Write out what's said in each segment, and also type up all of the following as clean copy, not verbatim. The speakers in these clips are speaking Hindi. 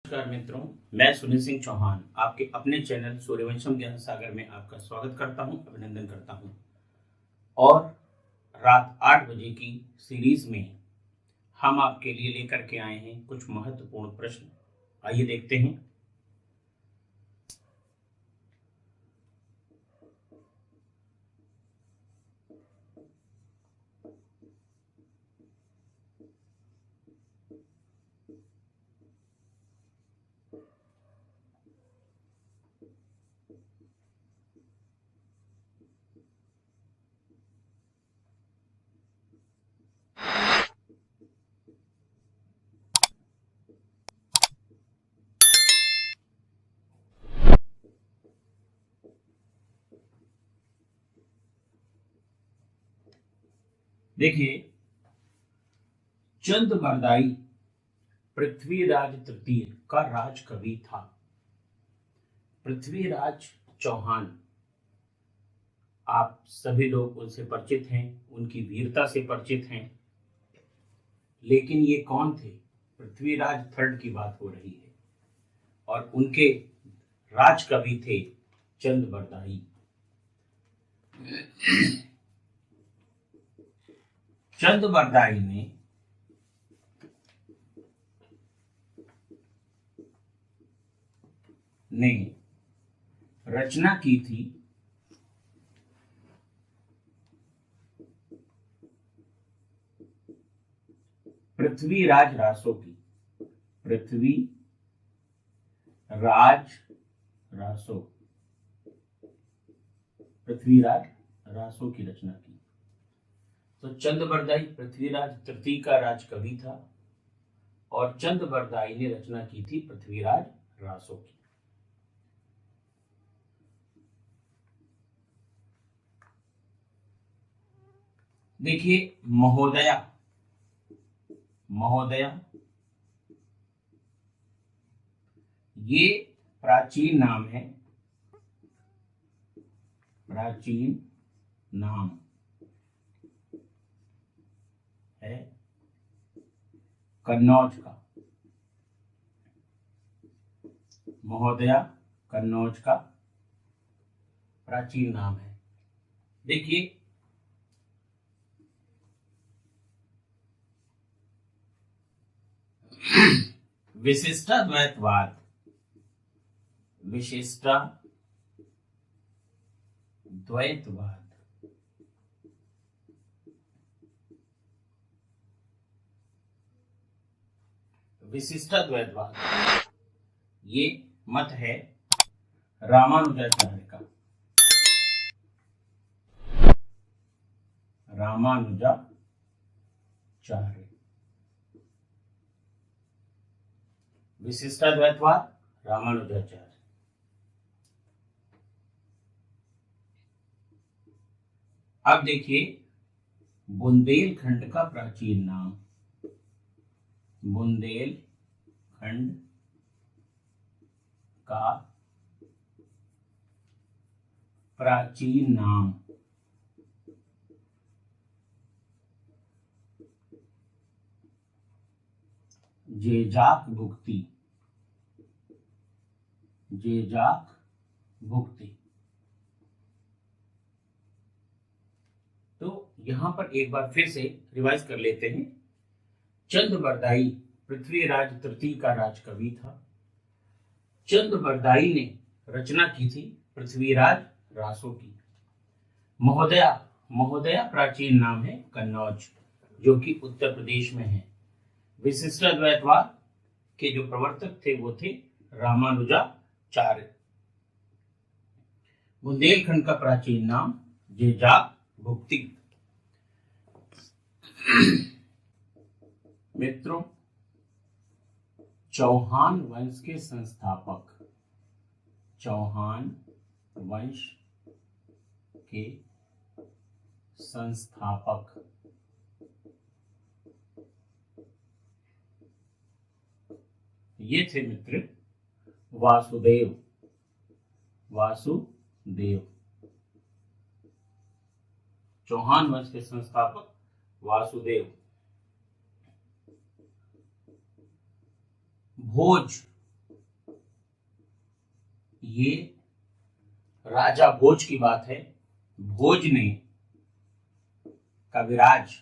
नमस्कार मित्रों, मैं सुनील सिंह चौहान आपके अपने चैनल सूर्यवंशम ज्ञान सागर में आपका स्वागत करता हूं, अभिनंदन करता हूं। और रात 8 बजे की सीरीज में हम आपके लिए लेकर के आए हैं कुछ महत्वपूर्ण प्रश्न। आइए देखते हैं। देखिए, चंद बरदाई पृथ्वीराज तृतीय का राजकवि था। पृथ्वीराज चौहान, आप सभी लोग उनसे परिचित हैं, उनकी वीरता से परिचित हैं। लेकिन ये कौन थे? पृथ्वीराज थर्ड की बात हो रही है और उनके राजकवि थे चंद बरदाई। चंद बरदाई ने रचना की थी पृथ्वीराज रासो की। पृथ्वीराज रासो, पृथ्वीराज रासो की रचना की। तो चंद बरदाई पृथ्वीराज तृतीय का राजकवि था और चंद बरदाई ने रचना की थी पृथ्वीराज रासो की। देखिए, महोदया, महोदया ये प्राचीन नाम है, प्राचीन नाम है कन्नौज का। महोदया कन्नौज का प्राचीन नाम है। देखिए, विशिष्टाद्वैतवाद, विशिष्टाद्वैतवाद विशिष्टाद्वैतवाद ये मत है रामानुजाचार्य का। रामानुजाचार्य, विशिष्टाद्वैतवाद रामानुजाचार्य। अब देखिए, बुंदेलखंड का प्राचीन नाम, बुंदेलखंड का प्राचीन नाम जेजाक भुक्ति, जेजाक भुक्ति। तो यहां पर एक बार फिर से रिवाइज कर लेते हैं। चंद बरदाई पृथ्वीराज तृतीय का राजकवि था। चंद बरदाई ने रचना की थी पृथ्वीराज रासो की। महोदया, महोदया प्राचीन नाम है कन्नौज, जो कि उत्तर प्रदेश में है। विशिष्टाद्वैतवाद के जो प्रवर्तक थे वो थे रामानुजाचार्य। बुंदेलखंड का प्राचीन नाम जेजाक भुक्ति। मित्रों, चौहान वंश के संस्थापक, चौहान वंश के संस्थापक ये थे मित्र वासुदेव, वासुदेव। चौहान वंश के संस्थापक वासुदेव। भोज ये राजा भोज की बात है। भोज ने कविराज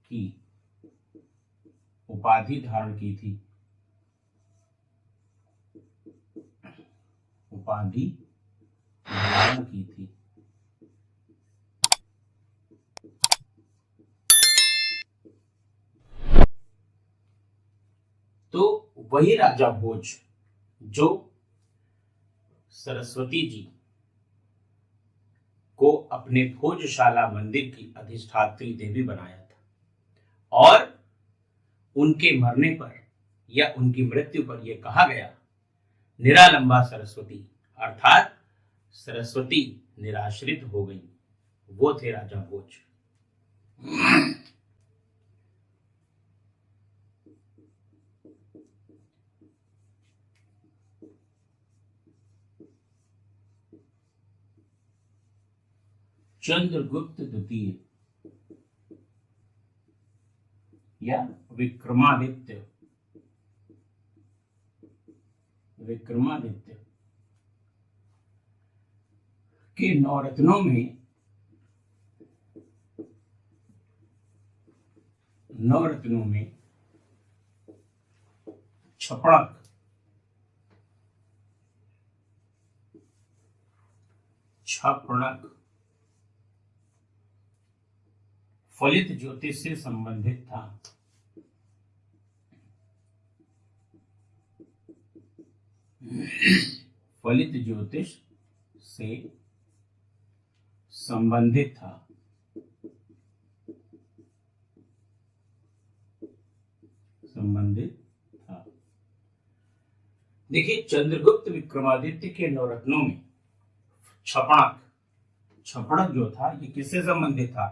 की उपाधि धारण की थी। तो वही राजा भोज जो सरस्वती जी को अपने भोजशाला मंदिर की अधिष्ठात्री देवी बनाया था और उनके मरने पर या उनकी मृत्यु पर यह कहा गया, निरालंबा सरस्वती, अर्थात सरस्वती निराश्रित हो गई। वो थे राजा भोज। चंद्रगुप्त द्वितीय या विक्रमादित्य के नवरत्नों में छपणक फलित ज्योतिष से संबंधित था। देखिए, चंद्रगुप्त विक्रमादित्य के नवरत्नों में छपणक जो था, ये किससे संबंधित था?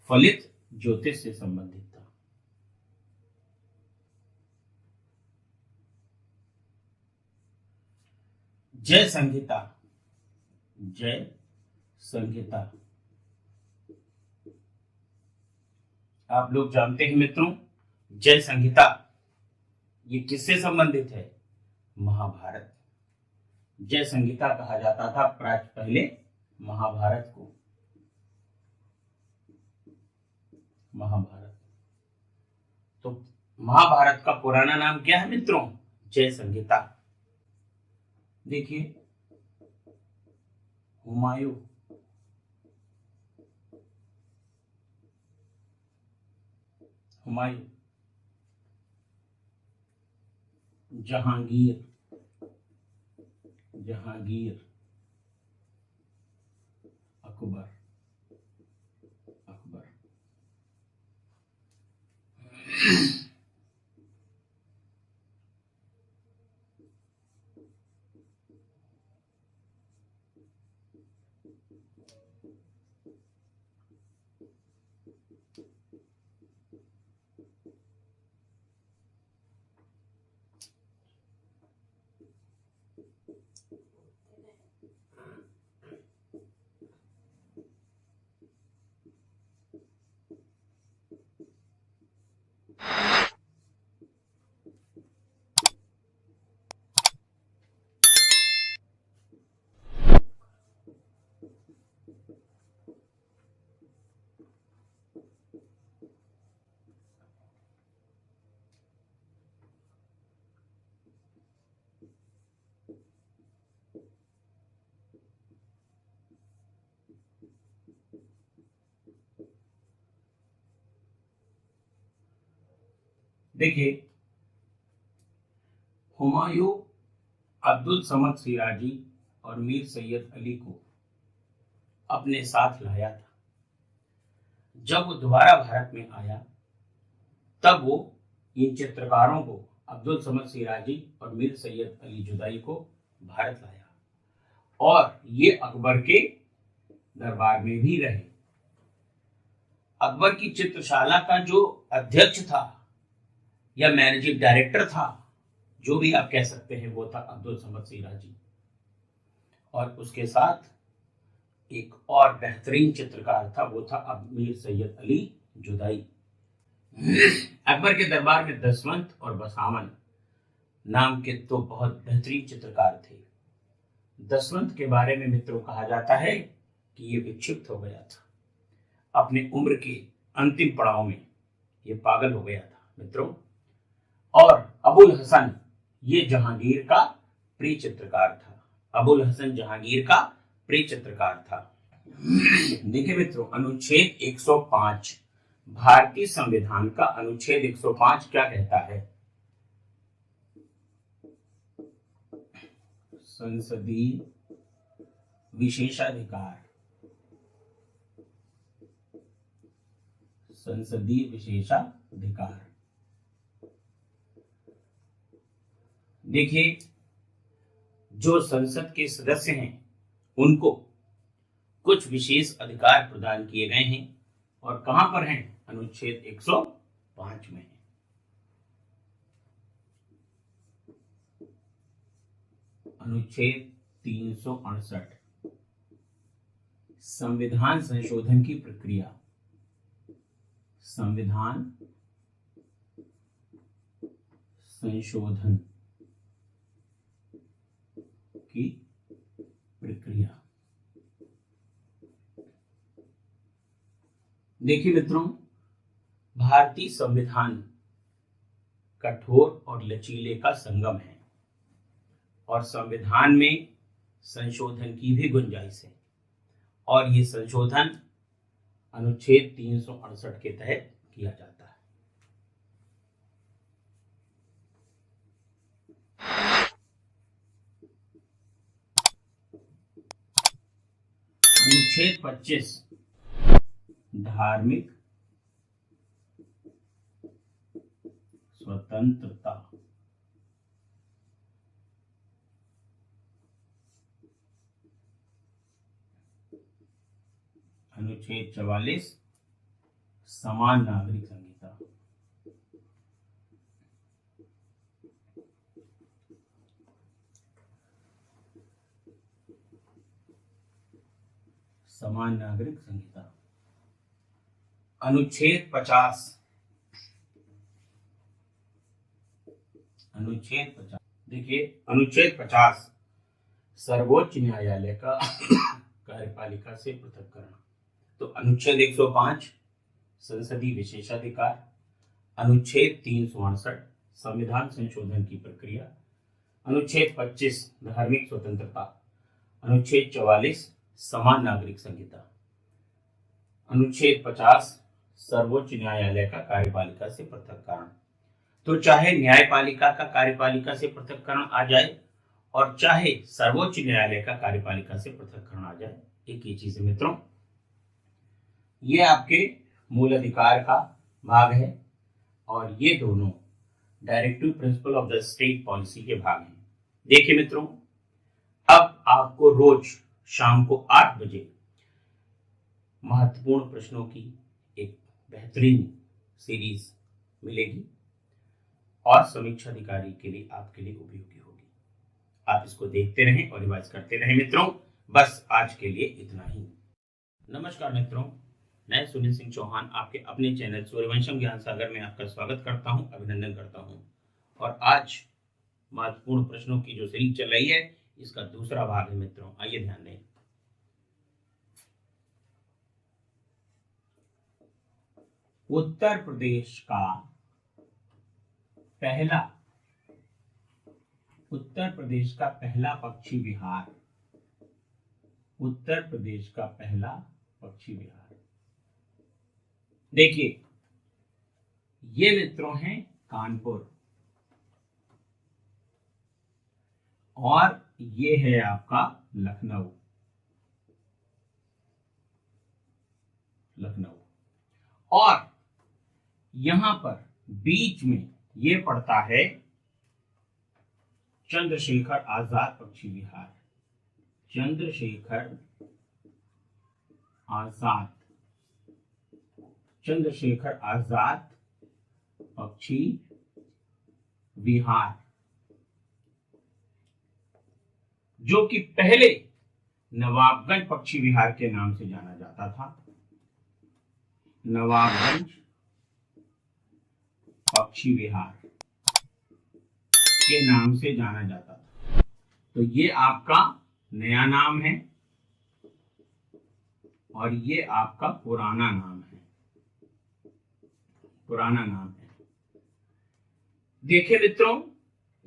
फलित ज्योतिष से संबंधित था। जय संहिता आप लोग जानते हैं मित्रों, जय संहिता ये किससे संबंधित है? महाभारत। जय संहिता कहा जाता था पहले महाभारत को। तो महाभारत का पुराना नाम क्या है मित्रों? जय संहिता। देखिए, हुमायूं, जहांगीर, अकबर। देखिए, हुमायूं अब्दुल समद सिराजी और मीर सैयद अली को अपने साथ लाया था। जब वो दोबारा भारत में आया तब वो इन चित्रकारों को, अब्दुल समद सिराजी और मीर सैयद अली जुदाई को भारत लाया और ये अकबर के दरबार में भी रहे। अकबर की चित्रशाला का जो अध्यक्ष था या मैनेजिंग डायरेक्टर था, जो भी आप कह सकते हैं, वो था अब्दुल समद सिराजी। और उसके साथ एक और बेहतरीन चित्रकार था, वो था मीर सैयद अली जुदाई। अकबर के दरबार में दसवंत और बसावन नाम के तो बहुत बेहतरीन चित्रकार थे। दसवंत के बारे में मित्रों कहा जाता है कि ये विक्षिप्त हो गया था, अपने उम्र के अंतिम पड़ाव में ये पागल हो गया था मित्रों। और अबुल हसन ये जहांगीर का प्रिय चित्रकार था। अबुल हसन जहांगीर का प्रिय चित्रकार था। देखिए मित्रों, अनुच्छेद 105 भारतीय संविधान का अनुच्छेद 105 क्या कहता है? संसदीय विशेषाधिकार, संसदीय विशेषाधिकार। देखिए, जो संसद के सदस्य हैं उनको कुछ विशेष अधिकार प्रदान किए गए हैं और कहां पर हैं? अनुच्छेद 105 में है। अनुच्छेद 368 संविधान संशोधन की प्रक्रिया, संविधान संशोधन की प्रक्रिया। देखिए मित्रों, भारतीय संविधान कठोर और लचीले का संगम है और संविधान में संशोधन की भी गुंजाइश है और ये संशोधन अनुच्छेद 368 के तहत किया जाता है। अनुच्छेद 25 धार्मिक स्वतंत्रता। अनुच्छेद 44 समान नागरिक संहिता। समान नागरिक संहिता। अनुच्छेद 50, अनुच्छेद 50। देखिए, अनुच्छेद 50 सर्वोच्च न्यायालय का कार्यपालिका से पृथक्करण। तो अनुच्छेद 105 संसदीय विशेषाधिकार, अनुच्छेद 368 संविधान संशोधन की प्रक्रिया, अनुच्छेद 25 धार्मिक स्वतंत्रता, अनुच्छेद 44 समान नागरिक संहिता, अनुच्छेद 50 सर्वोच्च न्यायालय का कार्यपालिका से पृथक्करण। तो चाहे न्यायपालिका का कार्यपालिका से पृथक्करण आ जाए और चाहे सर्वोच्च न्यायालय का कार्यपालिका से पृथक्करण आ जाए, एक ही चीज है मित्रों, ये आपके मूल अधिकार का भाग है और ये दोनों directive principle of the state policy के भाग हैं। देखिए मित्रों, अब आपको रोज शाम को 8 बजे महत्वपूर्ण प्रश्नों की एक बेहतरीन सीरीज मिलेगी और समीक्षा अधिकारी के लिए आपके लिए उपयोगी होगी। आप इसको देखते रहें और रिवाइज करते रहें मित्रों। बस आज के लिए इतना ही। नमस्कार मित्रों, मैं सुनील सिंह चौहान आपके अपने चैनल सूर्यवंशम ज्ञान सागर में आपका स्वागत करता हूं, अभिनंदन करता हूं। और आज महत्वपूर्ण प्रश्नों की जो सीरीज चल रही है, इसका दूसरा भाग है मित्रों। आइए ध्यान दें। उत्तर प्रदेश का पहला पक्षी विहार, उत्तर प्रदेश का पहला पक्षी विहार। देखिए, ये मित्रों हैं कानपुर और ये है आपका लखनऊ। और यहां पर बीच में ये पड़ता है चंद्रशेखर आजाद पक्षी विहार। चंद्रशेखर आजाद पक्षी विहार, जो कि पहले नवाबगंज पक्षी विहार के नाम से जाना जाता था। नवाबगंज पक्षी विहार के नाम से जाना जाता था। तो ये आपका नया नाम है और ये आपका पुराना नाम है, पुराना नाम है। देखिए मित्रों,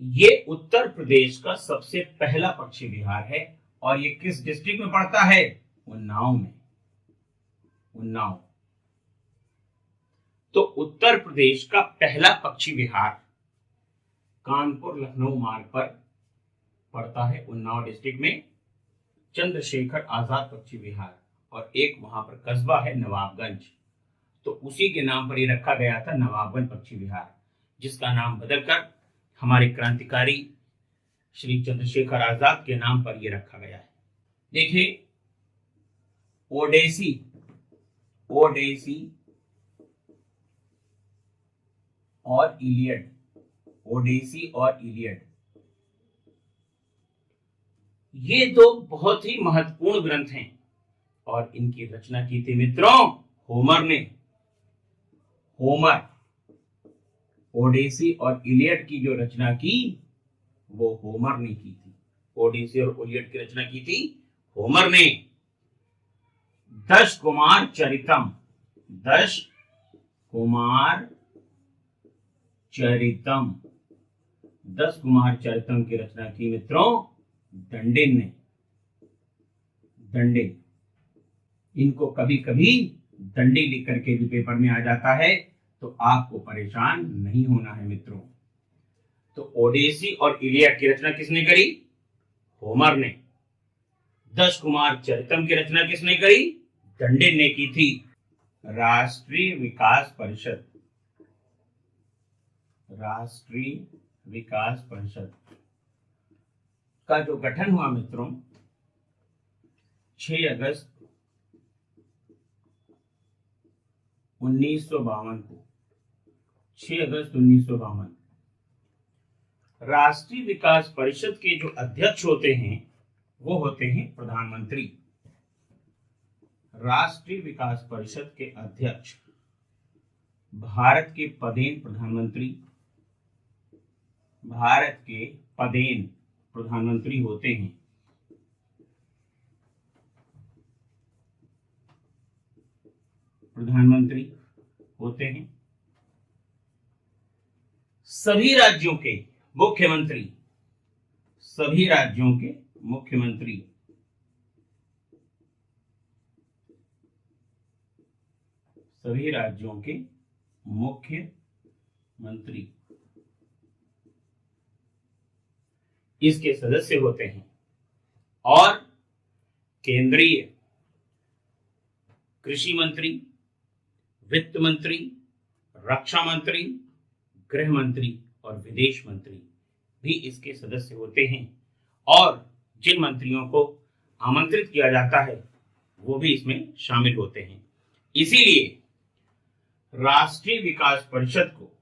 ये उत्तर प्रदेश का सबसे पहला पक्षी विहार है और ये किस डिस्ट्रिक्ट में पड़ता है? उन्नाव में। उन्नाव। तो उत्तर प्रदेश का पहला पक्षी विहार कानपुर लखनऊ मार्ग पर पड़ता है, उन्नाव डिस्ट्रिक्ट में, चंद्रशेखर आजाद पक्षी विहार। और एक वहां पर कस्बा है नवाबगंज, तो उसी के नाम पर ये रखा गया था नवाबगंज पक्षी विहार, जिसका नाम बदलकर हमारे क्रांतिकारी श्री चंद्रशेखर आजाद के नाम पर यह रखा गया है। देखिए, ओडेसी, ओडेसी और इलियड, ओडेसी और इलियड, ये दो बहुत ही महत्वपूर्ण ग्रंथ हैं और इनकी रचना की थी मित्रों होमर ने। होमर, ओडेसी और इलियड की जो रचना की वो होमर ने की थी। ओडेसी और इलियड की रचना की थी होमर ने। दश कुमार चरितम, दश कुमार चरितम, दस कुमार चरितम की रचना की मित्रों दंडिन ने। दंडिन, इनको कभी कभी दंडी लिख करके भी पेपर में आ जाता है, तो आपको परेशान नहीं होना है मित्रों। तो ओडेसी और इलियड की रचना किसने करी? होमर ने। दश कुमार चरितम की रचना किसने करी? दंडिन ने की थी। राष्ट्रीय विकास परिषद, राष्ट्रीय विकास परिषद का जो गठन हुआ मित्रों 6 अगस्त 1952 को, 6 अगस्त 1952। राष्ट्रीय विकास परिषद के जो अध्यक्ष होते हैं वो होते हैं प्रधानमंत्री। राष्ट्रीय विकास परिषद के अध्यक्ष भारत के पदेन प्रधानमंत्री, भारत के पदेन प्रधानमंत्री होते हैं। प्रधानमंत्री होते हैं। सभी राज्यों के मुख्यमंत्री, सभी राज्यों के मुख्यमंत्री, सभी राज्यों के मुख्यमंत्री इसके सदस्य होते हैं। और केंद्रीय कृषि मंत्री, वित्त मंत्री, रक्षा मंत्री, गृह मंत्री और विदेश मंत्री भी इसके सदस्य होते हैं। और जिन मंत्रियों को आमंत्रित किया जाता है वो भी इसमें शामिल होते हैं। इसीलिए राष्ट्रीय विकास परिषद को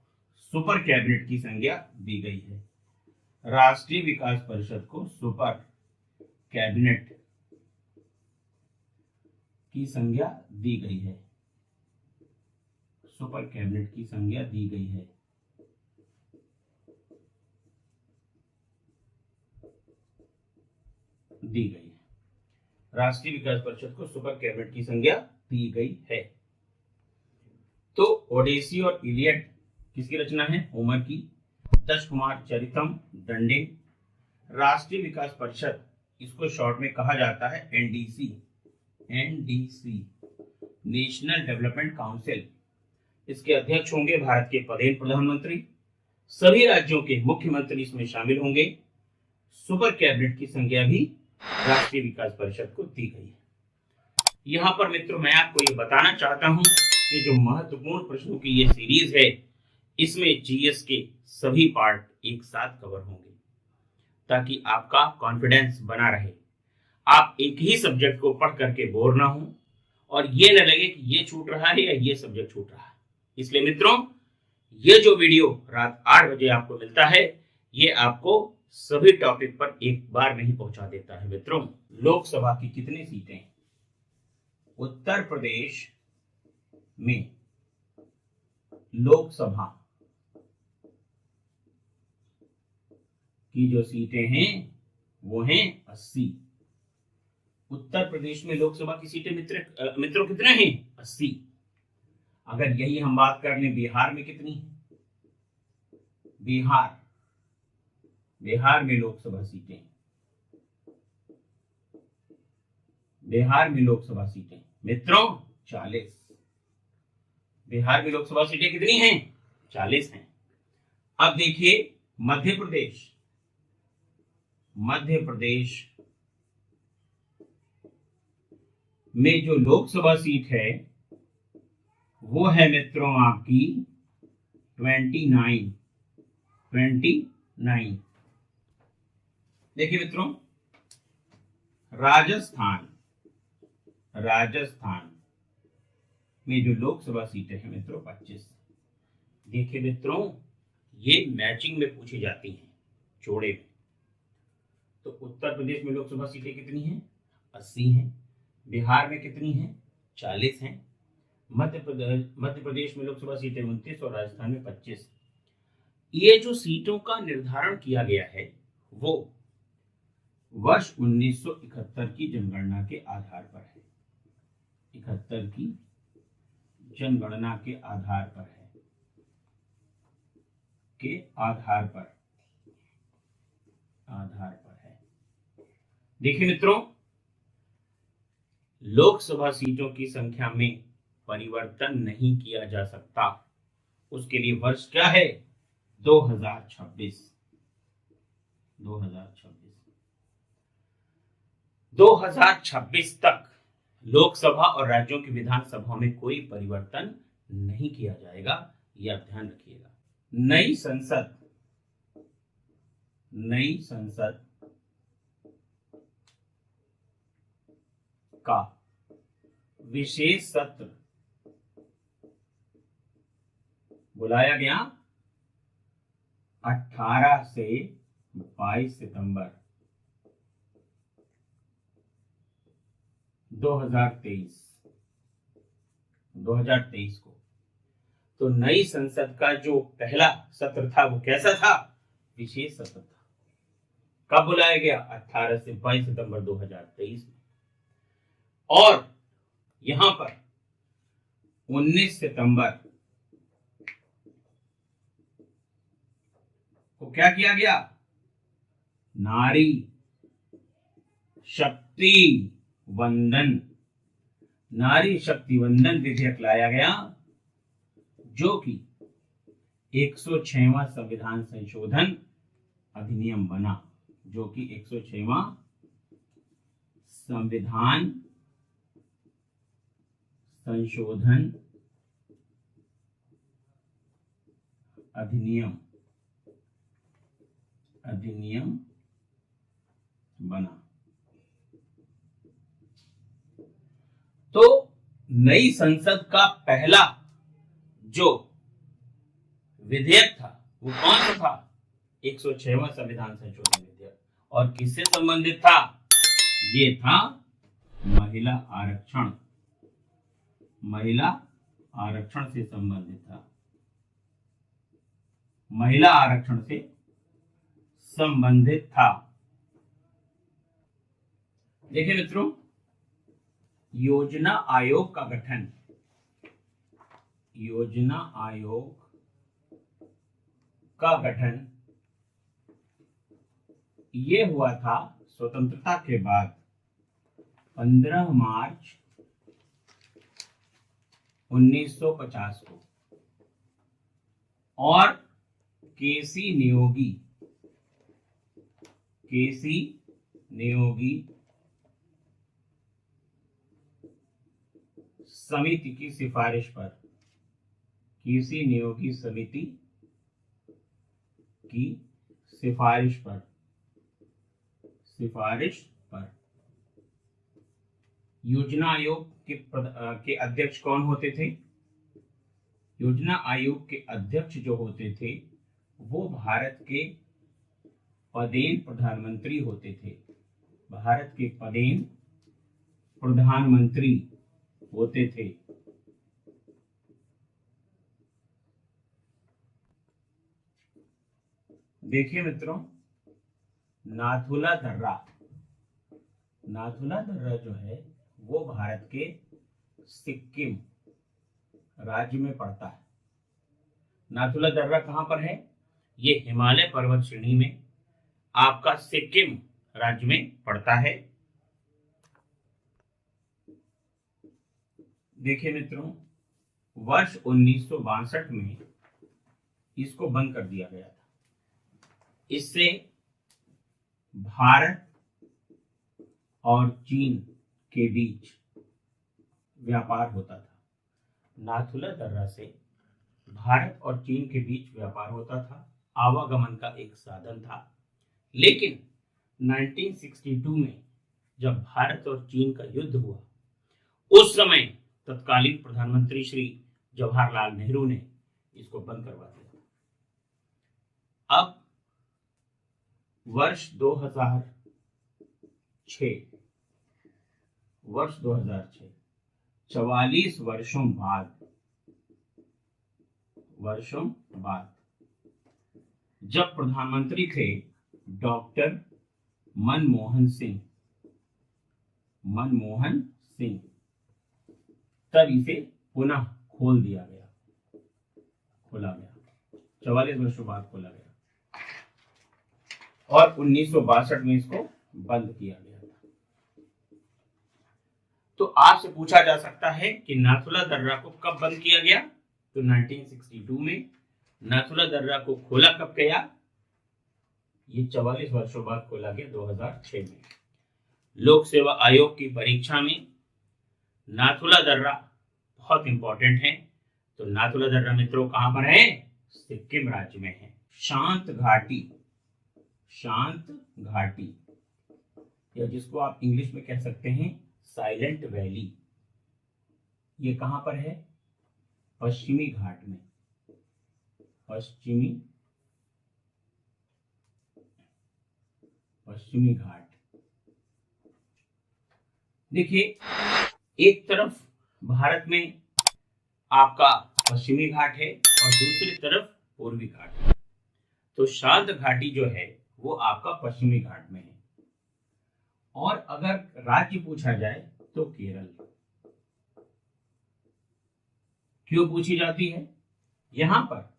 सुपर कैबिनेट की संज्ञा दी गई है। राष्ट्रीय विकास परिषद को सुपर कैबिनेट की संज्ञा दी गई है। सुपर कैबिनेट की संज्ञा दी गई है। दी गई है। राष्ट्रीय विकास परिषद को सुपर कैबिनेट की संज्ञा दी गई है। तो ओडेसी और इलियड किसकी रचना है? होमर की। दश कुमार चरितम दंडिन। राष्ट्रीय विकास परिषद, इसको शॉर्ट में कहा जाता है NDC, NDC, national development council. इसके अध्यक्ष होंगे भारत के पदेन प्रधानमंत्री। सभी राज्यों के मुख्यमंत्री इसमें शामिल होंगे। सुपर कैबिनेट की संज्ञा भी राष्ट्रीय विकास परिषद को दी गई है। यहाँ पर मित्रों मैं आपको ये बताना चाहता हूँ कि जो महत्वपूर्ण प्रश्नों की ये सीरीज है, इसमें जीएस के सभी पार्ट एक साथ कवर होंगे ताकि आपका कॉन्फिडेंस बना रहे, आप एक ही सब्जेक्ट को पढ़ करके बोर ना हो और ये न लगे कि ये छूट रहा है या ये सब्जेक्ट छूट रहा है। इसलिए मित्रों ये जो वीडियो रात 8 बजे आपको मिलता है, ये आपको सभी टॉपिक पर एक बार में ही पहुंचा देता है। मित्रों, लोकसभा की कितनी सीटें उत्तर प्रदेश में? लोकसभा की जो सीटें हैं वो हैं 80। उत्तर प्रदेश में लोकसभा की सीटें मित्रों कितने हैं? 80। अगर यही हम बात कर लें बिहार में कितनी है? बिहार में लोकसभा सीटें, बिहार में लोकसभा सीटें मित्रों 40। बिहार में लोकसभा सीटें कितनी हैं? 40 हैं। अब देखिए मध्य प्रदेश, मध्य प्रदेश में जो लोकसभा सीट है वो है मित्रों आपकी 29। देखिए मित्रों, राजस्थान में जो लोकसभा सीटें हैं मित्रों 25। देखिए मित्रों, ये मैचिंग में पूछी जाती हैं, जोड़े में। तो उत्तर प्रदेश में लोकसभा सीटें कितनी हैं? 80 हैं। बिहार में कितनी हैं? 40 हैं। मध्य प्रदेश में लोकसभा सीटें 29 और राजस्थान में 25। ये जो सीटों का निर्धारण किया गया है वो वर्ष 1971 की जनगणना के आधार पर है। 71 की जनगणना के आधार पर है, आधार पर है। देखिए मित्रों, लोकसभा सीटों की संख्या में परिवर्तन नहीं किया जा सकता। उसके लिए वर्ष क्या है? 2026। 2026 तक लोकसभा और राज्यों की विधानसभा में कोई परिवर्तन नहीं किया जाएगा, यह आप ध्यान रखिएगा। नई संसद का विशेष सत्र बुलाया गया 18 से 22 सितंबर 2023 को। तो नई संसद का जो पहला सत्र था वो कैसा था? विशेष सत्र था। कब बुलाया गया? 18 से 22 सितंबर 2023 में। और यहां पर 19 सितंबर को क्या किया गया? नारी शक्ति वंदन विधेयक लाया गया, जो कि 106वां संविधान संशोधन अधिनियम बना, जो कि 106वां संविधान संशोधन अधिनियम बना। तो नई संसद का पहला जो विधेयक था वो कौन सा था? 106वां संविधान संशोधन विधेयक। और किससे संबंधित था? ये था महिला आरक्षण से संबंधित था। महिला आरक्षण से संबंधित था। देखिए मित्रों, योजना आयोग का गठन ये हुआ था स्वतंत्रता के बाद 15 मार्च 1950 को। और केसी नियोगी समिति की सिफारिश पर, केसी नियोगी समिति की सिफारिश पर योजना आयोग के अध्यक्ष कौन होते थे? योजना आयोग के अध्यक्ष जो होते थे वो भारत के पदेन प्रधानमंत्री होते थे। भारत के पदेन प्रधानमंत्री होते थे। देखिए मित्रों, नाथुला दर्रा, नाथुला दर्रा जो है वो भारत के सिक्किम राज्य में पड़ता है। नाथुला दर्रा कहां पर है? ये हिमालय पर्वत श्रेणी में आपका सिक्किम राज्य में पड़ता है। देखिए मित्रों, वर्ष 1962 में इसको बंद कर दिया गया था। इससे भारत और चीन के बीच व्यापार होता था। नाथुला दर्रा से भारत और चीन के बीच व्यापार होता था, आवागमन का एक साधन था। लेकिन 1962 में जब भारत और चीन का युद्ध हुआ, उस समय तत्कालीन प्रधानमंत्री श्री जवाहरलाल नेहरू ने इसको बंद करवा दिया। अब वर्ष 2006 44 वर्षों बाद जब प्रधानमंत्री थे डॉक्टर मनमोहन सिंह, तब इसे पुनः खोला गया। 44 वर्षों बाद खोला गया और 1962 में इसको बंद किया गया था। तो आपसे पूछा जा सकता है कि नाथुला दर्रा को कब बंद किया गया? तो 1962 में। नाथुला दर्रा को खोला कब गया? ये 44 वर्षों बाद खोला गया 2006 में। लोक सेवा आयोग की परीक्षा में नाथुला दर्रा बहुत इंपॉर्टेंट है। तो नाथुला दर्रा मित्रों कहां पर है? सिक्किम राज्य में है। शांत घाटी या जिसको आप इंग्लिश में कह सकते हैं साइलेंट वैली, ये कहां पर है? पश्चिमी घाट में। पश्चिमी घाट। देखिए, एक तरफ भारत में आपका पश्चिमी घाट है और दूसरी तरफ पूर्वी घाट है। तो शांत घाटी जो है वो आपका पश्चिमी घाट में है। और अगर राज्य पूछा जाए तो केरल। क्यों पूछी जाती है? यहां पर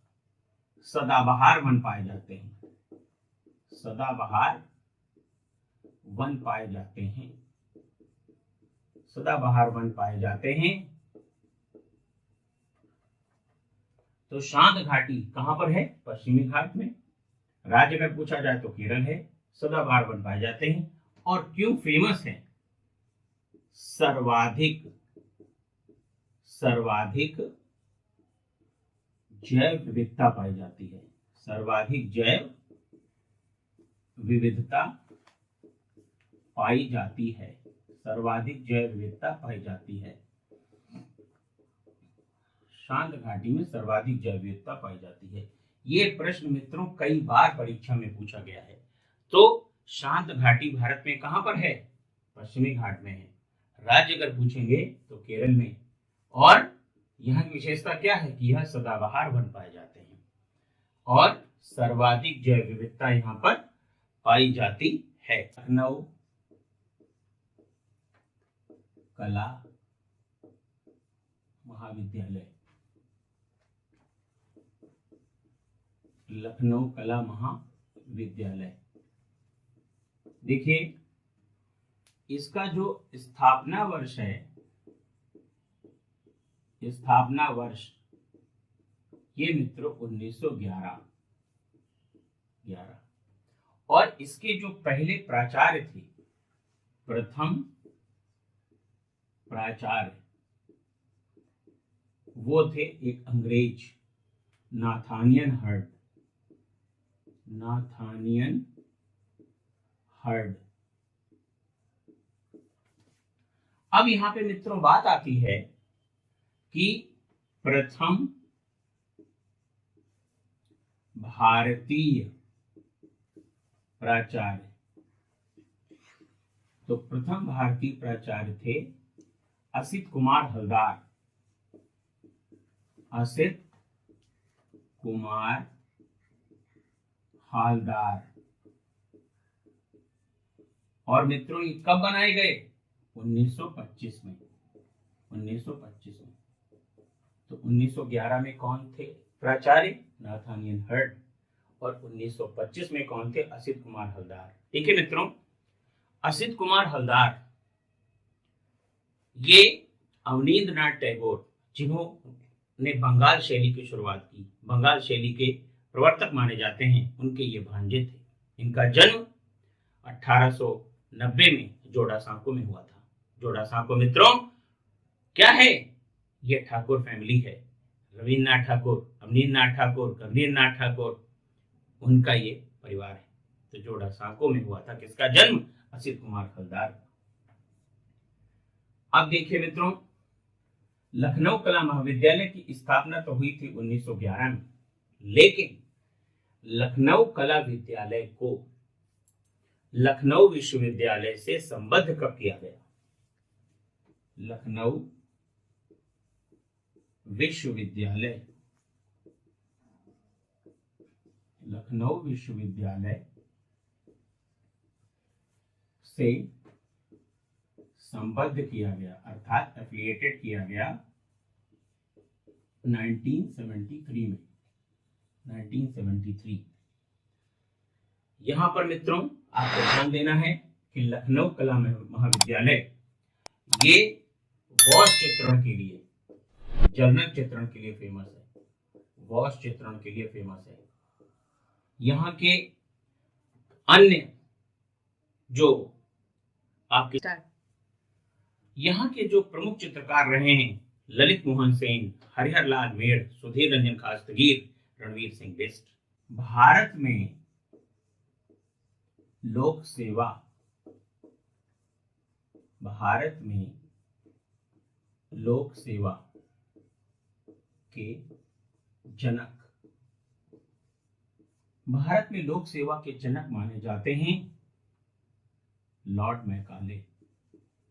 सदाबहार वन पाए जाते हैं। सदाबहार वन पाए जाते हैं। तो शांत घाटी कहां पर है? पश्चिमी घाट में। राज्य अगर पूछा जाए तो केरल है। सदाबहार वन पाए जाते हैं। और क्यों फेमस है? सर्वाधिक जैव विविधता पाई जाती है। सर्वाधिक जैव विविधता पाई जाती है। शांत घाटी में सर्वाधिक जैव विविधता पाई जाती है। ये प्रश्न मित्रों कई बार परीक्षा में पूछा गया है। तो शांत घाटी भारत में कहां पर है? पश्चिमी घाट में है। राज्य अगर पूछेंगे तो केरल में। और यहाँ की विशेषता क्या है कि यह सदाबहार वन पाए जाते हैं और सर्वाधिक जैव विविधता यहाँ पर पाई जाती है। लखनऊ कला महाविद्यालय। देखिए, इसका जो स्थापना वर्ष ये मित्रों 1911। और इसके जो पहले प्राचार्य थे, प्रथम प्राचार्य, वो थे एक अंग्रेज, नाथानियल हर्ड। अब यहां पे मित्रों बात आती है कि प्रथम भारतीय प्राचार्य। तो प्रथम भारतीय प्राचार्य थे असित कुमार हालदार। और मित्रों ये कब बनाए गए? 1925 में। 1925 में। तो 1911 में कौन थे प्राचार्य? नाथानियल हर्ड। और 1925 में कौन थे? असित कुमार हलदार। ठीक है मित्रों, असित कुमार हलदार ये अवनींद्रनाथ टैगोर, जिन्होंने बंगाल शैली की शुरुआत की, बंगाल शैली के प्रवर्तक माने जाते हैं, उनके ये भांजे थे। इनका जन्म 1890 में जोड़ासांको में हुआ था। जोड़ासांको मित्रों क्या है? ये ठाकुर फैमिली है। रविन्द्रनाथ ठाकुर, अवनींद्रनाथ ठाकुर, गंभीरनाथ ठाकुर, उनका ये परिवार है। तो जोड़ासांको में हुआ था किसका जन्म? असित कुमार हलदार। अब देखिए मित्रों, लखनऊ कला महाविद्यालय की स्थापना तो हुई थी 1911 में, लेकिन लखनऊ कला विद्यालय को लखनऊ विश्वविद्यालय से संबद्ध कब किया गया? लखनऊ विश्वविद्यालय, लखनऊ विश्वविद्यालय से संबद्ध किया गया, अर्थात एफिलिएटेड किया गया 1973 में। 1973। यहां पर मित्रों आपको ध्यान देना है कि लखनऊ कला महाविद्यालय ये वॉश चित्रण के लिए, जर्नल चित्रण के लिए फेमस है। वॉश चित्रण के लिए फेमस है। यहाँ के अन्य जो आपके यहाँ के जो प्रमुख चित्रकार रहे हैं, ललित मोहन सेन, हरिहर लाल मेड़, सुधीर रंजन खास्तगीर, रणवीर सिंह बिष्ट। भारत में लोक सेवा, भारत में लोक सेवा के जनक, भारत में लोक सेवा के जनक माने जाते हैं Lord Macaulay.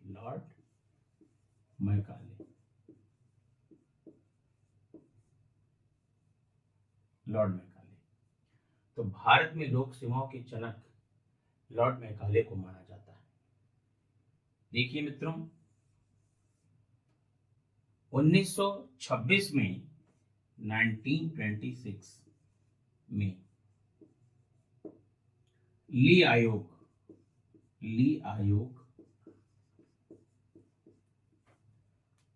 Lord Macaulay, Lord Macaulay. तो भारत में लोक सेवाओं के जनक लॉर्ड मैकाले को माना जाता है। देखिए मित्रों, 1926 में 1926 में ली आयोग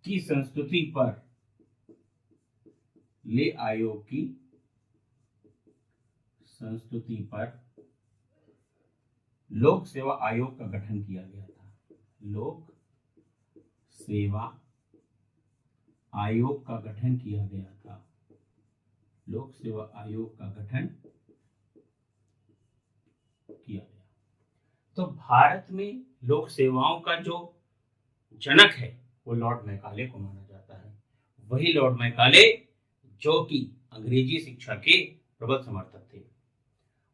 की संस्तुति पर, ले आयोग की संस्तुति पर लोक सेवा आयोग का गठन किया गया था। लोक सेवा आयोग का गठन किया गया था। लोक सेवा आयोग का गठन किया गया। तो भारत में लोक सेवाओं का जो जनक है वो लॉर्ड मैकाले को माना जाता है। वही लॉर्ड मैकाले जो कि अंग्रेजी शिक्षा के प्रबल समर्थक थे।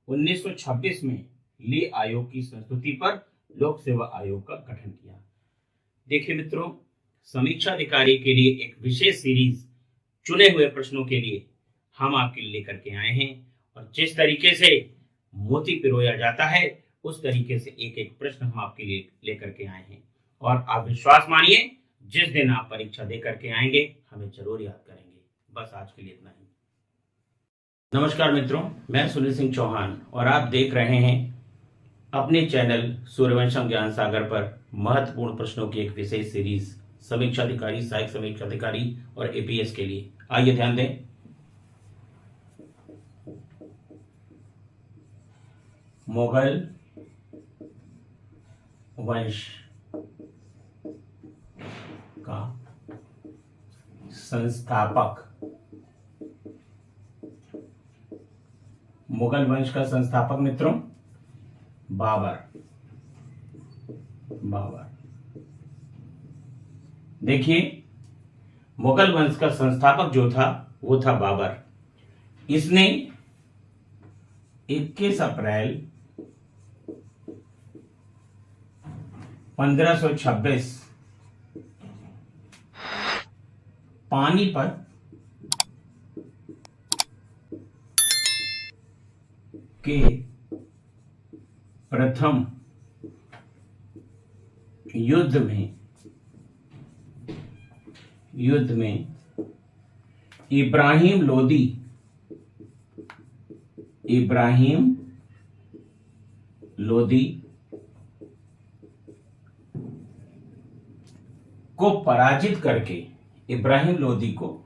1926 में ली आयोग की संस्तुति पर लोक सेवा आयोग का गठन किया। देखिए मित्रों, समीक्षा अधिकारी के लिए एक विशेष सीरीज चुने हुए प्रश्नों के लिए हम आपके लिए लेकर के आए हैं, और जिस तरीके से मोती पिरोया जाता है उस तरीके से एक एक प्रश्न हम आपके लिए लेकर के आए हैं। और आप विश्वास मानिए, जिस दिन आप परीक्षा दे करके आएंगे हमें जरूर याद करेंगे। बस आज के लिए इतना ही। नमस्कार मित्रों, मैं सुनील सिंह चौहान और आप देख रहे हैं अपने चैनल सूर्यवंशम ज्ञान सागर पर महत्वपूर्ण प्रश्नों की एक विशेष सीरीज समीक्षा अधिकारी, सहायक समीक्षा अधिकारी और एपीएस के लिए। आइए ध्यान दें। मुगल वंश का संस्थापक, मुगल वंश का संस्थापक मित्रों बाबर। देखिए, मुगल वंश का संस्थापक जो था वो था बाबर। इसने 21 अप्रैल 1526 पानीपत के प्रथम युद्ध में इब्राहिम लोदी को पराजित करके, इब्राहिम लोदी को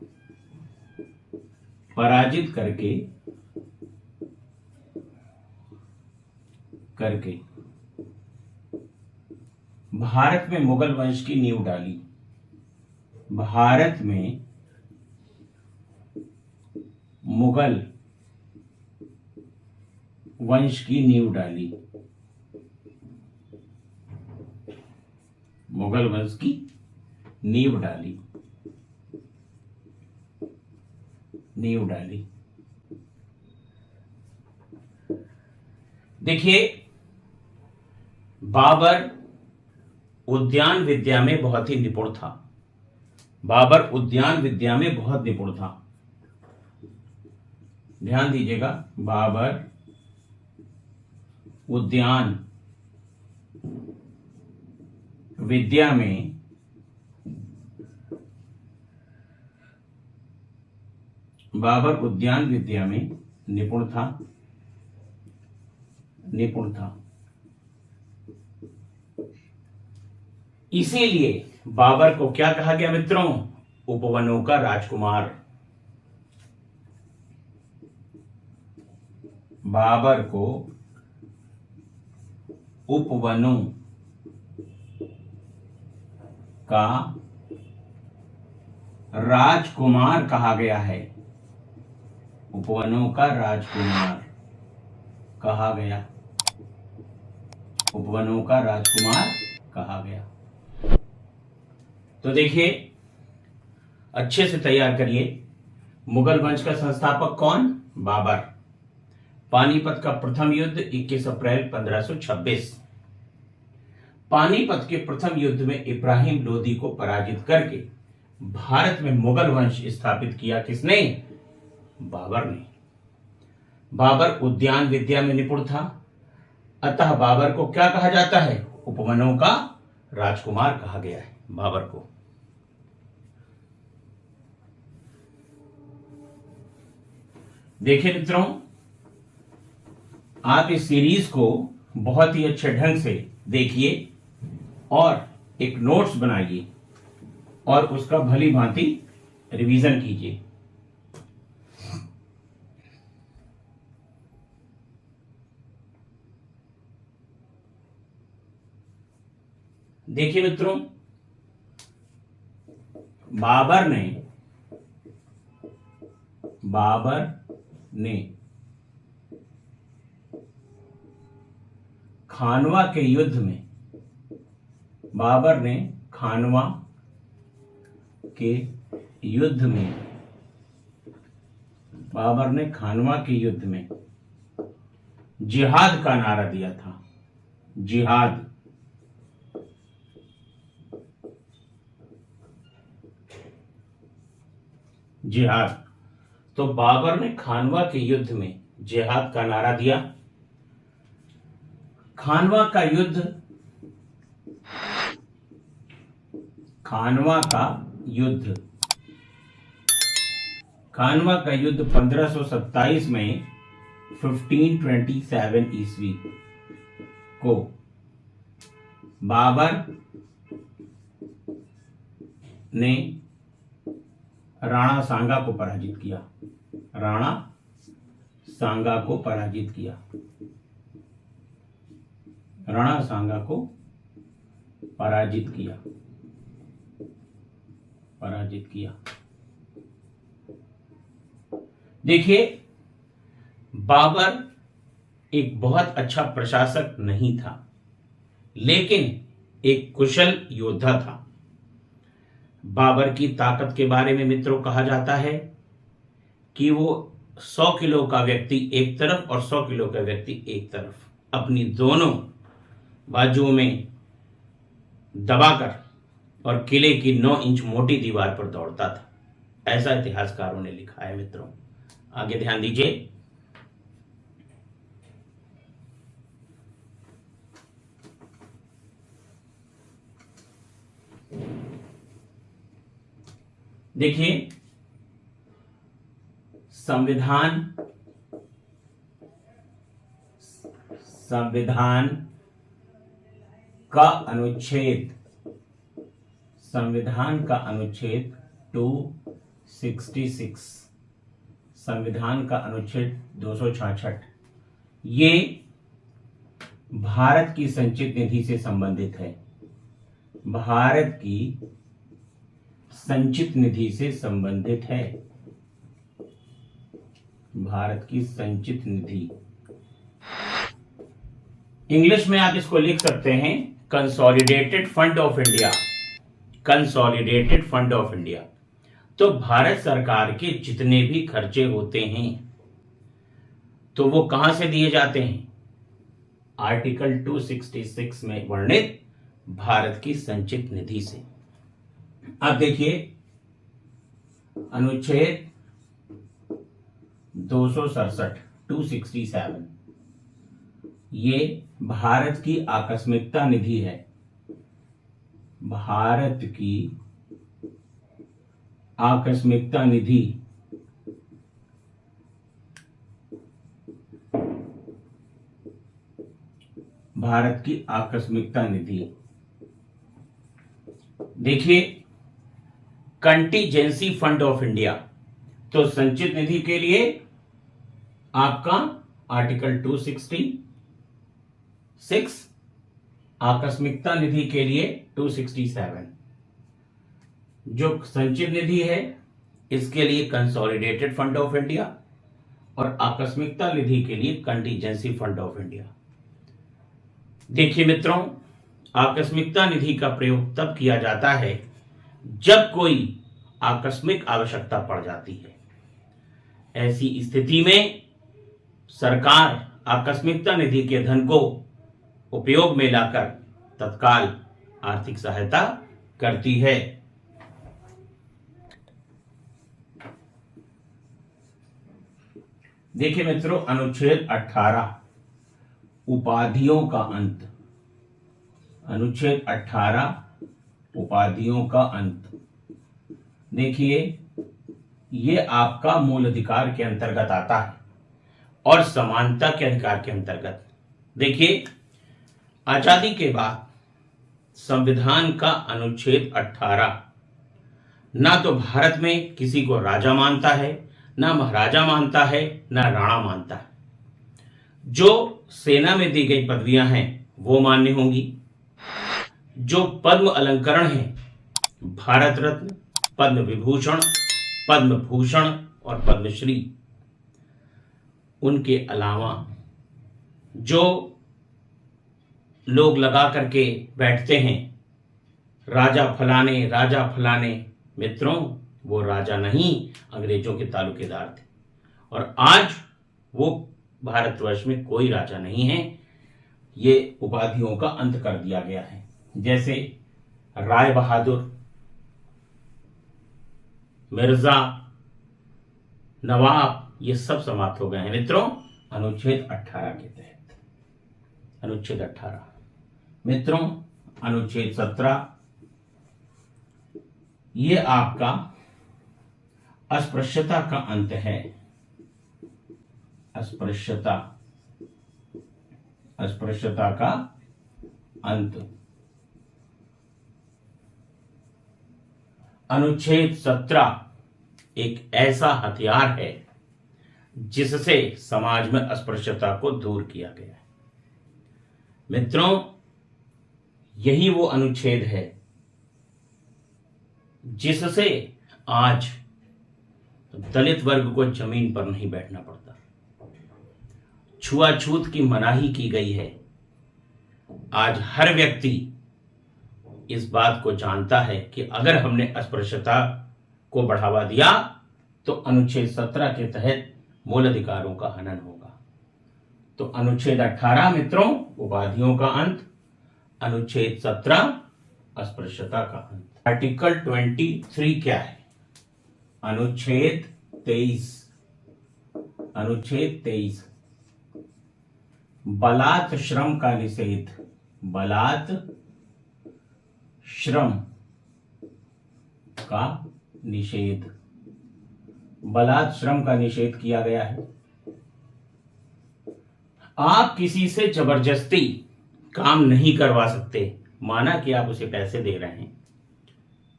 पराजित करके भारत में मुगल वंश की नींव डाली। भारत में मुगल वंश की नींव डाली। मुगल वंश की नींव डाली। देखिए, बाबर उद्यान विद्या में बहुत ही निपुण था। बाबर उद्यान विद्या में बहुत निपुण था। ध्यान दीजिएगा, बाबर उद्यान विद्या में निपुण था। इसीलिए बाबर को क्या कहा गया मित्रों? उपवनों का राजकुमार। बाबर को उपवनों का राजकुमार कहा गया है। उपवनों का राजकुमार कहा गया। उपवनों का राजकुमार कहा गया। तो देखिए, अच्छे से तैयार करिए। मुगल वंश का संस्थापक कौन? बाबर। पानीपत का प्रथम युद्ध 21 अप्रैल 1526। पानीपत के प्रथम युद्ध में इब्राहिम लोदी को पराजित करके भारत में मुगल वंश स्थापित किया किसने? बाबर ने। बाबर उद्यान विद्या में निपुण था, अतः बाबर को क्या कहा जाता है? उपवनों का राजकुमार कहा गया है बाबर को। देखिए मित्रों, आप इस सीरीज को बहुत ही अच्छे ढंग से देखिए और एक नोट्स बनाइए और उसका भली भांति रिवीजन कीजिए। देखिए मित्रों, बाबर ने खानवा के युद्ध में, बाबर ने खानवा के युद्ध में जिहाद का नारा दिया था। जिहाद। तो बाबर ने खानवा के युद्ध में जिहाद का नारा दिया। खानवा का युद्ध 1527 में 1527 ईस्वी को बाबर ने राणा सांगा को पराजित किया। देखिए, बाबर एक बहुत अच्छा प्रशासक नहीं था, लेकिन एक कुशल योद्धा था। बाबर की ताकत के बारे में मित्रों कहा जाता है कि वो 100 किलो का व्यक्ति एक तरफ और 100 किलो का व्यक्ति एक तरफ अपनी दोनों बाजुओं में दबाकर और किले की 9 इंच मोटी दीवार पर दौड़ता था। ऐसा इतिहासकारों ने लिखा है मित्रों। आगे ध्यान दीजिए। देखिए, संविधान संविधान का अनुच्छेद संविधान का अनुच्छेद 266, संविधान का अनुच्छेद 266 ये भारत की संचित निधि से संबंधित है। भारत की संचित निधि से संबंधित है। भारत की संचित निधि, इंग्लिश में आप इसको लिख सकते हैं consolidated fund of India. Consolidated fund of India. तो भारत सरकार के जितने भी खर्चे होते हैं तो वो कहां से दिए जाते हैं? आर्टिकल 266 में वर्णित भारत की संचित निधि से। अब देखिए, अनुच्छेद 267 267 ये भारत की आकस्मिकता निधि है। भारत की आकस्मिकता निधि भारत की आकस्मिकता निधि। देखिए, कंटीजेंसी फंड ऑफ इंडिया, तो संचित निधि के लिए आपका आर्टिकल 266, आकस्मिकता निधि के लिए 267। जो संचित निधि है इसके लिए कंसोलिडेटेड फंड ऑफ इंडिया और आकस्मिकता निधि के लिए कंटीजेंसी फंड ऑफ इंडिया। देखिए मित्रों, आकस्मिकता निधि का प्रयोग तब किया जाता है जब कोई आकस्मिक आवश्यकता पड़ जाती है। ऐसी स्थिति में सरकार आकस्मिकता निधि के धन को उपयोग में लाकर तत्काल आर्थिक सहायता करती है। देखिए मित्रों, अनुच्छेद 18 उपाधियों का अंत। अनुच्छेद 18 उपाधियों का अंत। देखिए, ये आपका मूल अधिकार के अंतर्गत आता है और समानता के अधिकार के अंतर्गत। देखिए, आजादी के बाद संविधान का अनुच्छेद 18 ना तो भारत में किसी को राजा मानता है, ना महाराजा मानता है, ना राणा मानता है। जो सेना में दी गई पदवियां हैं वो मान्य होंगी। जो पद्म अलंकरण है, भारत रत्न, पद्म विभूषण, पद्म भूषण और पद्मश्री, उनके अलावा जो लोग लगा करके बैठते हैं राजा फलाने राजा फलाने, मित्रों वो राजा नहीं, अंग्रेजों के तालुकेदार थे। और आज वो भारतवर्ष में कोई राजा नहीं है। ये उपाधियों का अंत कर दिया गया है। जैसे राय बहादुर, मिर्जा, नवाब, ये सब समाप्त हो गए हैं मित्रों अनुच्छेद 18 के तहत। अनुच्छेद 18 मित्रों, अनुच्छेद 17 ये आपका अस्पृश्यता का अंत है। अस्पृश्यता का अंत। अनुच्छेद 17 एक ऐसा हथियार है जिससे समाज में अस्पृश्यता को दूर किया गया है। मित्रों, यही वो अनुच्छेद है जिससे आज दलित वर्ग को जमीन पर नहीं बैठना पड़ता। छुआछूत की मनाही की गई है। आज हर व्यक्ति इस बात को जानता है कि अगर हमने अस्पृश्यता को बढ़ावा दिया तो अनुच्छेद 17 के तहत मूल अधिकारों का हनन होगा। तो अनुच्छेद 18 मित्रों उपाधियों का अंत, अनुच्छेद 17 अस्पृश्यता का अंत। आर्टिकल 23 क्या है? अनुच्छेद 23 बलात् श्रम का निषेध। बलात् श्रम का निषेध, बलात् श्रम का निषेध किया गया है। आप किसी से जबरदस्ती काम नहीं करवा सकते। माना कि आप उसे पैसे दे रहे हैं,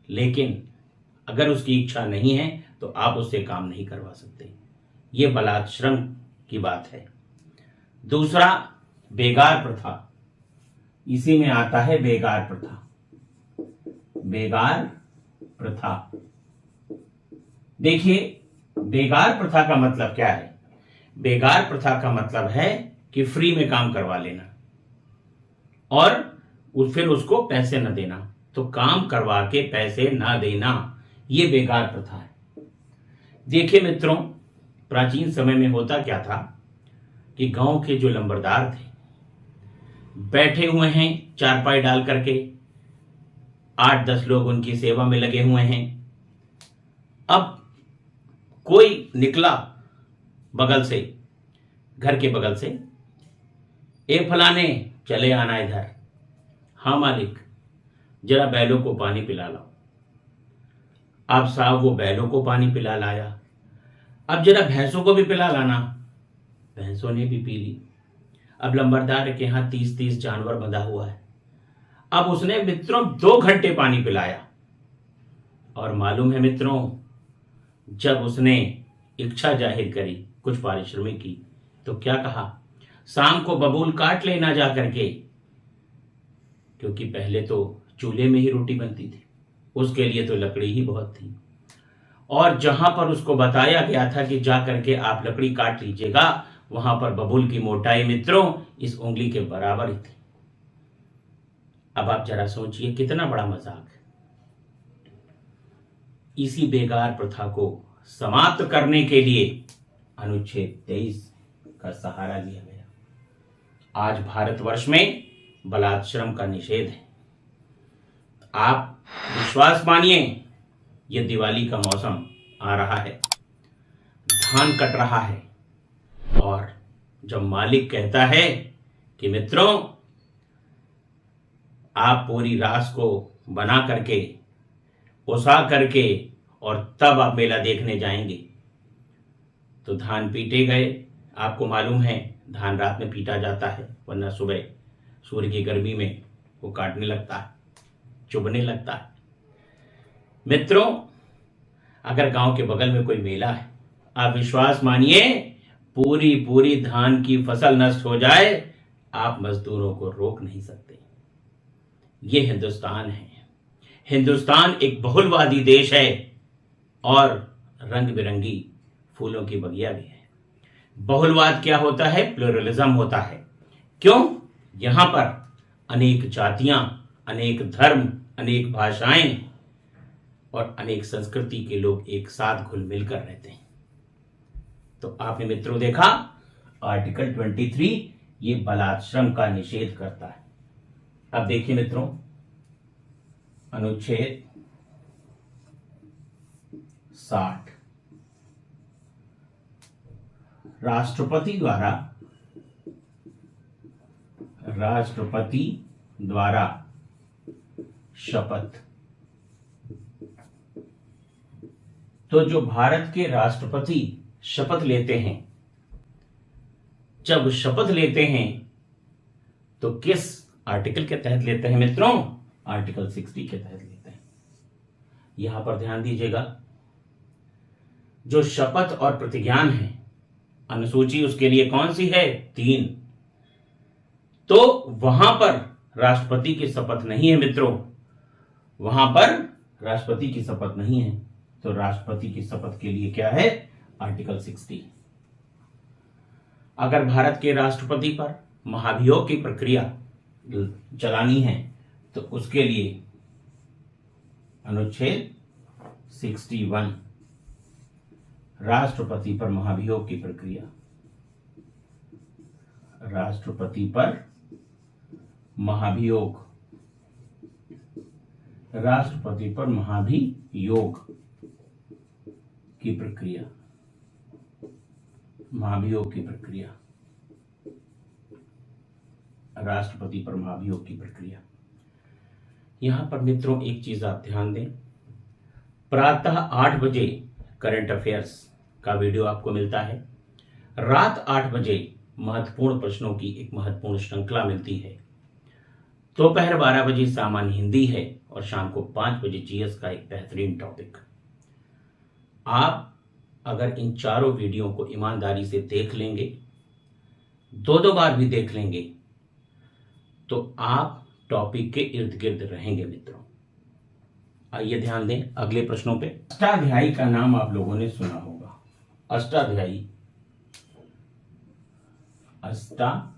लेकिन अगर उसकी इच्छा नहीं है तो आप उससे काम नहीं करवा सकते। ये बलात् श्रम की बात है। दूसरा, बेगार प्रथा, इसी में आता है बेगार प्रथा। बेगार प्रथा, देखिए बेगार प्रथा का मतलब क्या है? बेगार प्रथा का मतलब है कि फ्री में काम करवा लेना और फिर उसको पैसे न देना। तो काम करवा के पैसे ना देना, ये बेगार प्रथा है। देखिए मित्रों, प्राचीन समय में होता क्या था कि गांव के जो लंबरदार थे, बैठे हुए हैं चारपाई डाल करके, 8-10 लोग उनकी सेवा में लगे हुए हैं। अब कोई निकला बगल से, घर के बगल से, ए फलाने चले आना इधर। हाँ मालिक, जरा बैलों को पानी पिला लाओ। अब साहब वो बैलों को पानी पिला लाया। अब जरा भैंसों को भी पिला लाना। भैंसों ने भी पी ली। अब लंबरदार के यहाँ 30-30 जानवर बंधा हुआ है। अब उसने मित्रों 2 घंटे पानी पिलाया। और मालूम है मित्रों, जब उसने इच्छा जाहिर करी कुछ पारिश्रमिक की, तो क्या कहा? शाम को बबूल काट लेना जा करके, क्योंकि पहले तो चूल्हे में ही रोटी बनती थी, उसके लिए तो लकड़ी ही बहुत थी। और जहां पर उसको बताया गया था कि जा करके आप लकड़ी काट लीजिएगा, वहां पर बबूल की मोटाई मित्रों इस उंगली के बराबर ही थी। अब आप जरा सोचिए कितना बड़ा मजाक है। इसी बेगार प्रथा को समाप्त करने के लिए अनुच्छेद 23 का सहारा लिया गया। आज भारतवर्ष में बलात् श्रम का निषेध है। आप विश्वास मानिए, ये दिवाली का मौसम आ रहा है, धान कट रहा है, और जब मालिक कहता है कि मित्रों आप पूरी रास को बना करके, उसा करके, और तब आप मेला देखने जाएंगे, तो धान पीटे गए। आपको मालूम है धान रात में पीटा जाता है, वरना सुबह सूर्य की गर्मी में वो काटने लगता है, चुभने लगता है। मित्रों, अगर गांव के बगल में कोई मेला है, आप विश्वास मानिए पूरी पूरी धान की फसल नष्ट हो जाए, आप मजदूरों को रोक नहीं सकते। ये हिंदुस्तान है। हिंदुस्तान एक बहुलवादी देश है और रंग बिरंगी फूलों की बगिया भी है। बहुलवाद क्या होता है? प्लुरलिज्म होता है। क्यों? यहां पर अनेक जातियां, अनेक धर्म, अनेक भाषाएं और अनेक संस्कृति के लोग एक साथ घुल मिल कर रहते हैं। तो आपने मित्रों देखा, आर्टिकल 23 ये बलात् श्रम का निषेध करता है। अब देखिए मित्रों, अनुच्छेद 60, राष्ट्रपति द्वारा शपथ। तो जो भारत के राष्ट्रपति शपथ लेते हैं, जब शपथ लेते हैं तो किस आर्टिकल के तहत लेते हैं मित्रों? आर्टिकल 60 के तहत लेते हैं। यहां पर ध्यान दीजिएगा, जो शपथ और प्रतिज्ञान है, अनुसूची उसके लिए कौन सी है? 3। तो वहां पर राष्ट्रपति की शपथ नहीं है मित्रों, वहां पर राष्ट्रपति की शपथ नहीं है। तो राष्ट्रपति की शपथ के लिए क्या है? आर्टिकल 60। अगर भारत के राष्ट्रपति पर महाभियोग की प्रक्रिया चलानी है तो उसके लिए अनुच्छेद 61, राष्ट्रपति पर महाभियोग की प्रक्रिया। राष्ट्रपति पर महाभियोग, राष्ट्रपति पर महाभियोग की प्रक्रिया, महाभियोग की प्रक्रिया, राष्ट्रपति पर महाभियोग की प्रक्रिया। यहां पर मित्रों एक चीज आप ध्यान दें, प्रातः 8 बजे करंट अफेयर्स का वीडियो आपको मिलता है। रात 8 बजे महत्वपूर्ण प्रश्नों की एक महत्वपूर्ण श्रृंखला मिलती है। दोपहर 12 बजे सामान्य हिंदी है और शाम को 5 बजे जीएस का एक बेहतरीन टॉपिक। आप अगर इन चारों वीडियो को ईमानदारी से देख लेंगे, दो बार भी देख लेंगे, तो आप टॉपिक के इर्द गिर्द रहेंगे मित्रों। आइए ध्यान दें अगले प्रश्नों पे। अष्टाध्यायी का नाम आप लोगों ने सुना होगा। अष्टाध्यायी, अष्टाध्यायी,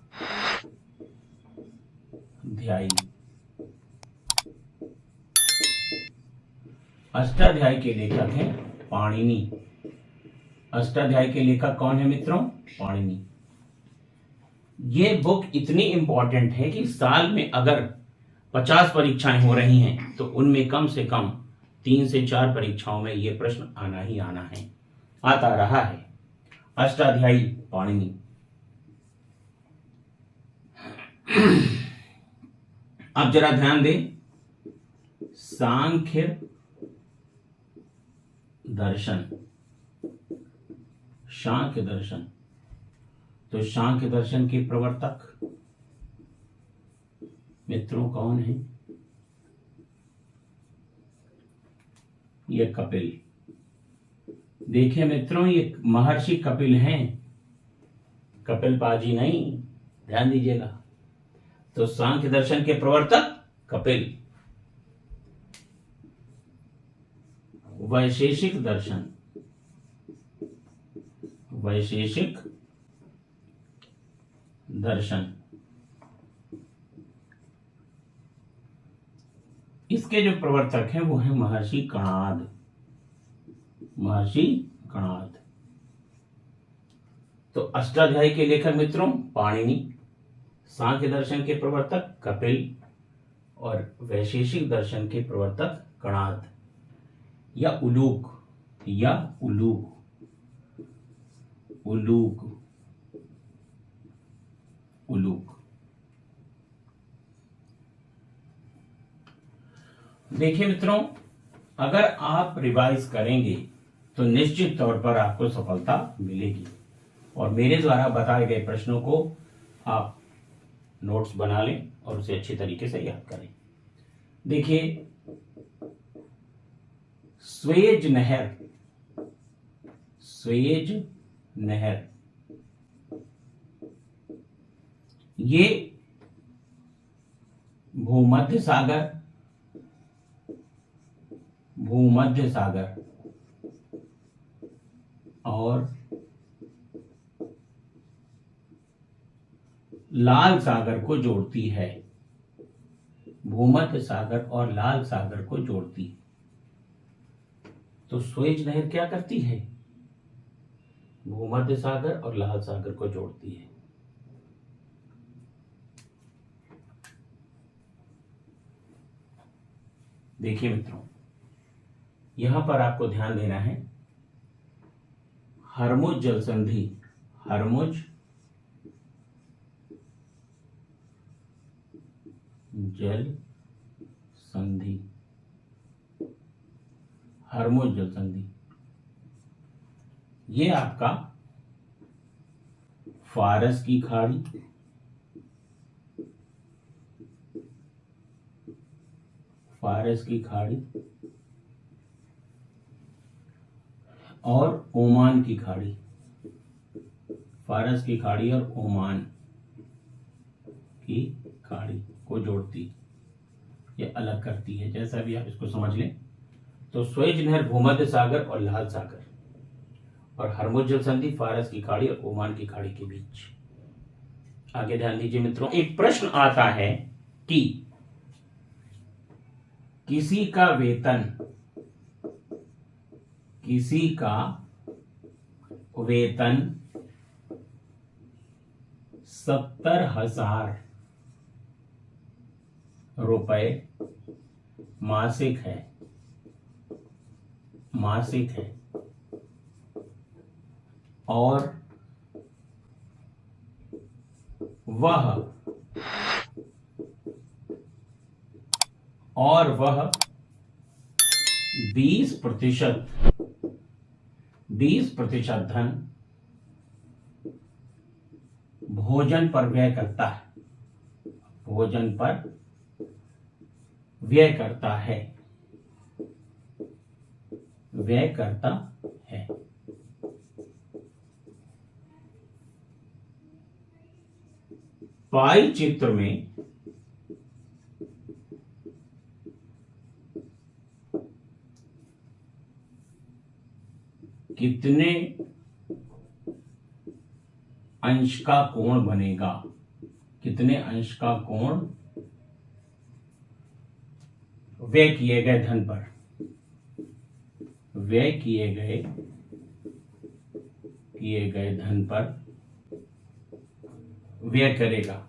अष्टाध्यायी के लेखक हैं पाणिनि। अष्टाध्यायी के लेखक कौन है मित्रों? पाणिनि। ये बुक इतनी इंपॉर्टेंट है कि साल में अगर 50 परीक्षाएं हो रही हैं तो उनमें कम से कम 3 से 4 परीक्षाओं में ये प्रश्न आना ही आना है, आता रहा है। अष्टाध्यायी पाणिनि। अब जरा ध्यान दें, सांख्य दर्शन, सांख्य दर्शन। तो सांख्य दर्शन के प्रवर्तक मित्रों कौन है? ये कपिल। देखिए मित्रों, ये महर्षि कपिल हैं, कपिल पाजी नहीं, ध्यान दीजिएगा। तो सांख्य दर्शन के प्रवर्तक कपिल। वैशेषिक दर्शन, वैशेषिक दर्शन, इसके जो प्रवर्तक हैं वो है महर्षि कणाद, महर्षि कणाद। तो अष्टाध्यायी के लेखक मित्रों पाणिनि, सांख्य दर्शन के प्रवर्तक कपिल और वैशेषिक दर्शन के प्रवर्तक कणाद या उलूक, या उलूक, उलूक, उलूक। देखिए मित्रों, अगर आप रिवाइज करेंगे तो निश्चित तौर पर आपको सफलता मिलेगी। और मेरे द्वारा बताए गए प्रश्नों को आप नोट्स बना लें और उसे अच्छी तरीके से याद करें। देखिए, स्वेज नहर, स्वेज नहर, ये भूमध्य सागर, भूमध्य सागर और लाल सागर को जोड़ती है। भूमध्य सागर और लाल सागर को जोड़ती है। तो स्वेज नहर क्या करती है? भूमध्य सागर और लाल सागर को जोड़ती है। देखिए मित्रों, यहां पर आपको ध्यान देना है, हरमुज जल संधि, हरमुज जल संधि, हरमुज जल संधि, ये आपका फारस की खाड़ी, फारस की खाड़ी और ओमान की खाड़ी, फारस की खाड़ी और ओमान की खाड़ी को जोड़ती, ये अलग करती है। जैसा भी आप इसको समझ लें। तो स्वेज नहर भूमध्य सागर और लाल सागर और हरमुज जल संधि फारस की खाड़ी और ओमान की खाड़ी के बीच। आगे ध्यान दीजिए मित्रों, एक प्रश्न आता है कि किसी का वेतन, किसी का वेतन 70,000 रुपए मासिक है, मासिक है और वह 20% 20% धन भोजन पर व्यय करता है, भोजन पर व्यय करता है, व्यय करता है। पाई चित्र में कितने अंश का कोण बनेगा, कितने अंश का कोण व्यय किए गए धन पर, व्यय किए गए धन पर व्यय करेगा।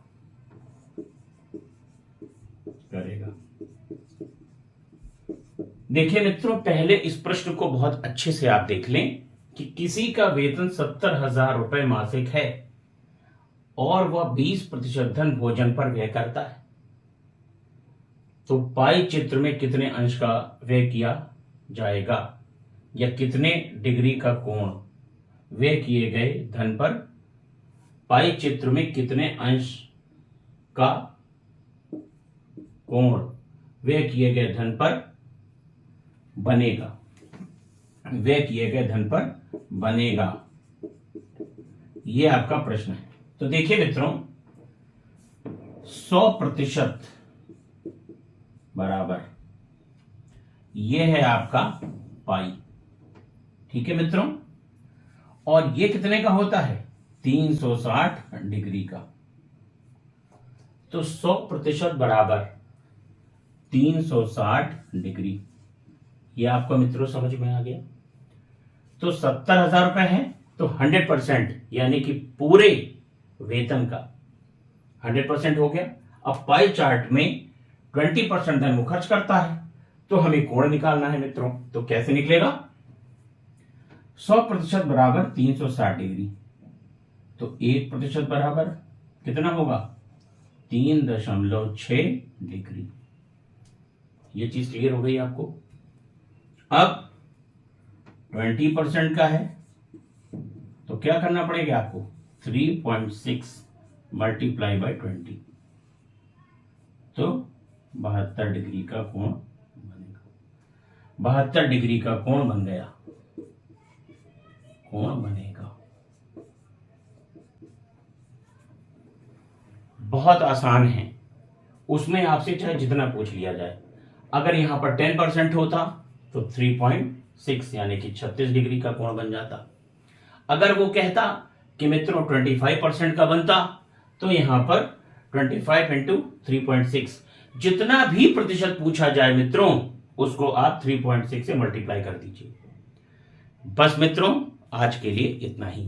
देखिए मित्रों, पहले इस प्रश्न को बहुत अच्छे से आप देख लें कि किसी का वेतन 70,000 रुपए मासिक है और वह 20% धन भोजन पर व्यय करता है, तो पाई चित्र में कितने अंश का व्यय किया जाएगा या कितने डिग्री का कोण व्यय किए गए धन पर, पाई चित्र में कितने अंश का कोण व्यय किए गए धन पर बनेगा, व्यय किए गए धन पर बनेगा, ये आपका प्रश्न है। तो देखिए मित्रों, 100% बराबर ये है आपका पाई, ठीक है मित्रों, और ये कितने का होता है, 360 डिग्री का। तो 100% बराबर 360 डिग्री, ये आपको मित्रों समझ में आ गया। तो 70,000 रुपए है तो 100% यानी कि पूरे वेतन का 100% हो गया। अब पाई चार्ट में 20% धन वो खर्च करता है, तो हमें कोण निकालना है मित्रों। तो कैसे निकलेगा, 100% बराबर 360 डिग्री, तो 1% बराबर कितना होगा, 3.6 डिग्री। ये चीज क्लियर हो गई आपको। अब 20% का है तो क्या करना पड़ेगा आपको, 3.6 मल्टीप्लाई बाय 20, तो 72 डिग्री का कोण बनेगा। 72 डिग्री का कोण बन गया, कोण बनेगा। बहुत आसान है, उसमें आपसे चाहे जितना पूछ लिया जाए। अगर यहां पर 10% होता तो 3.6 यानी कि 36 डिग्री का कोण बन जाता। अगर वो कहता कि मित्रों 25% का बनता, तो यहां पर 25 इंटू 3.6, जितना भी प्रतिशत पूछा जाए मित्रों उसको आप 3.6 से मल्टीप्लाई कर दीजिए। बस मित्रों आज के लिए इतना ही।